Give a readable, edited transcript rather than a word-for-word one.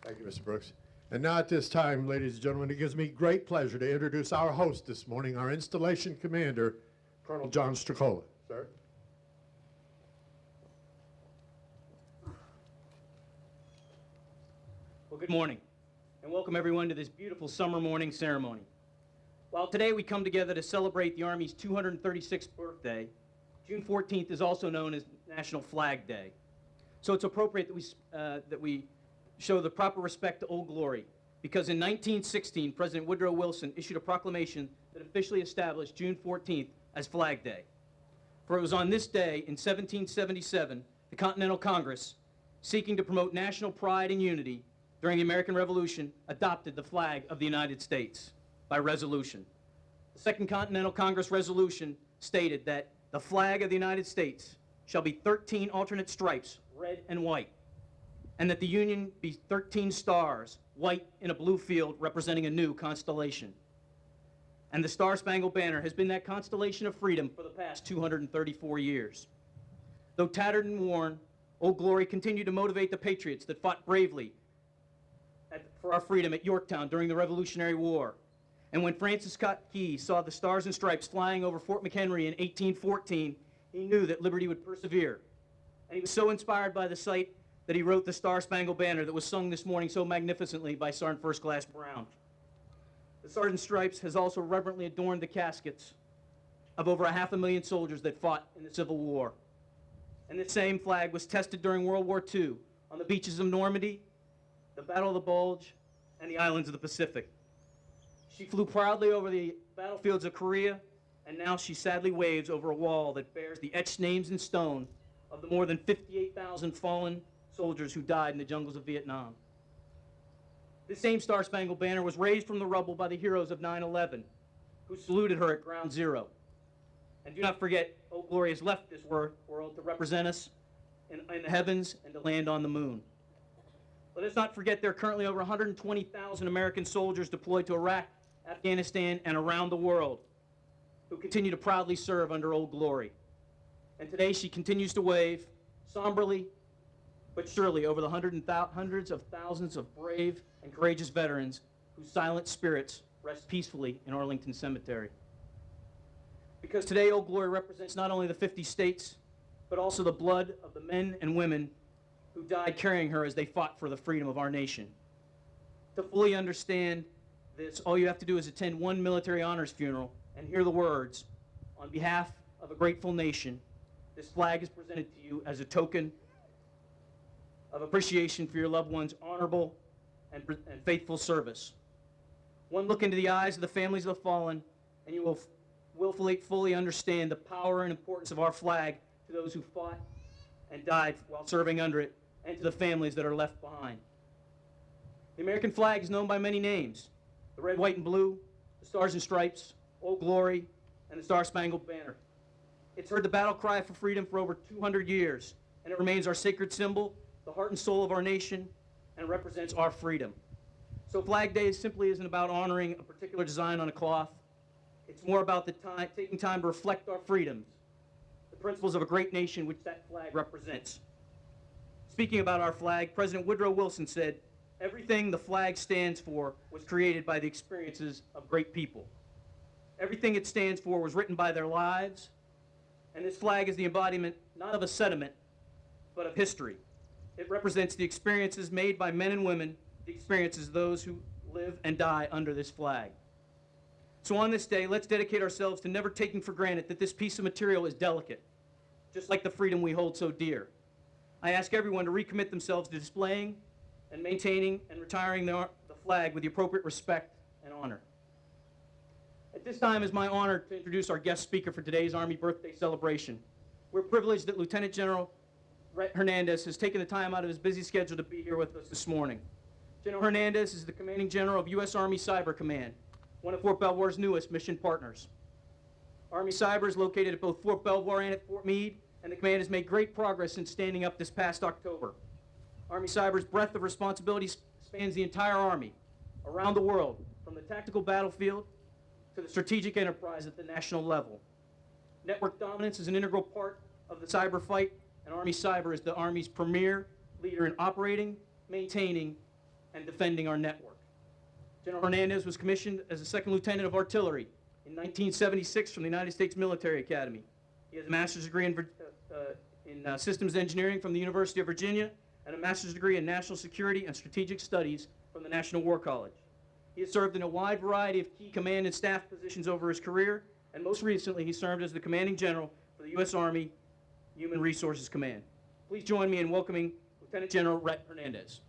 Thank you, Mr. Brooks. And now at this time, ladies and gentlemen, it gives me great pleasure to introduce our host this morning, our installation commander, Colonel John Strycula. Sir? Well, good morning, and welcome everyone to this beautiful summer morning ceremony. While today we come together to celebrate the Army's 236th birthday, June 14th is also known as National Flag Day. So it's appropriate that we show the proper respect to Old Glory, because in 1916, President Woodrow Wilson issued a proclamation that officially established June 14th as Flag Day. For it was on this day in 1777, the Continental Congress, seeking to promote national pride and unity during the American Revolution, adopted the flag of the United States by resolution. The Second Continental Congress resolution stated that the flag of the United States shall be 13 alternate stripes, red and white, and that the Union be 13 stars, white in a blue field representing a new constellation. And the Star-Spangled Banner has been that constellation of freedom for the past 234 years. Though tattered and worn, Old Glory continued to motivate the patriots that fought bravely for our freedom at Yorktown during the Revolutionary War. And when Francis Scott Key saw the Stars and Stripes flying over Fort McHenry in 1814, he knew that liberty would persevere. And he was so inspired by the sight that he wrote the Star-Spangled Banner that was sung this morning so magnificently by Sergeant First Class Brown. The Stars and Stripes has also reverently adorned the caskets of over 500,000 soldiers that fought in the Civil War. And this same flag was tested during World War II on the beaches of Normandy, the Battle of the Bulge, and the islands of the Pacific. She flew proudly over the battlefields of Korea, and now she sadly waves over a wall that bears the etched names in stone of the more than 58,000 fallen soldiers who died in the jungles of Vietnam. This same Star-Spangled Banner was raised from the rubble by the heroes of 9/11, who saluted her at Ground Zero. And do not forget, Old Glory has left this world to represent us in the heavens and to land on the moon. Let us not forget there are currently over 120,000 American soldiers deployed to Iraq, Afghanistan, and around the world who continue to proudly serve under Old Glory. And today she continues to wave somberly but surely over the hundreds of thousands of brave and courageous veterans whose silent spirits rest peacefully in Arlington Cemetery. Because today Old Glory represents not only the 50 states, but also the blood of the men and women who died carrying her as they fought for the freedom of our nation. To fully understand this, all you have to do is attend one military honors funeral and hear the words, "On behalf of a grateful nation, this flag is presented to you as a token of appreciation for your loved one's honorable and faithful service." One look into the eyes of the families of the fallen, and you will fully understand the power and importance of our flag to those who fought and died while serving under it, and to the families that are left behind. The American flag is known by many names: the red, white, and blue, the Stars and Stripes, Old Glory, and the Star-Spangled Banner. It's heard the battle cry for freedom for over 200 years, and it remains our sacred symbol, the heart and soul of our nation, and represents our freedom. So Flag Day simply isn't about honoring a particular design on a cloth. It's more about taking time to reflect our freedoms, the principles of a great nation which that flag represents. Speaking about our flag, President Woodrow Wilson said, "Everything the flag stands for was created by the experiences of great people. Everything it stands for was written by their lives, and this flag is the embodiment not of a sentiment, but of history. It represents the experiences made by men and women, the experiences of those who live and die under this flag." So on this day, let's dedicate ourselves to never taking for granted that this piece of material is delicate, just like the freedom we hold so dear. I ask everyone to recommit themselves to displaying and maintaining and retiring the flag with the appropriate respect and honor. At this time, it's my honor to introduce our guest speaker for today's Army birthday celebration. We're privileged that Lieutenant General Rhett Hernandez has taken the time out of his busy schedule to be here with us this morning. General Hernandez is the Commanding General of U.S. Army Cyber Command, one of Fort Belvoir's newest mission partners. Army Cyber is located at both Fort Belvoir and at Fort Meade, and the command has made great progress since standing up this past October. Army Cyber's breadth of responsibility spans the entire Army, around the world, from the tactical battlefield to the strategic enterprise at the national level. Network dominance is an integral part of the cyber fight, and Army Cyber is the Army's premier leader in operating, maintaining, and defending our network. General Hernandez was commissioned as a second lieutenant of artillery in 1976 from the United States Military Academy. He has a master's degree in systems engineering from the University of Virginia and a master's degree in national security and strategic studies from the National War College. He has served in a wide variety of key command and staff positions over his career, and most recently he served as the commanding general for the U.S. Army Human Resources Command. Please join me in welcoming Lieutenant General Rhett Hernandez.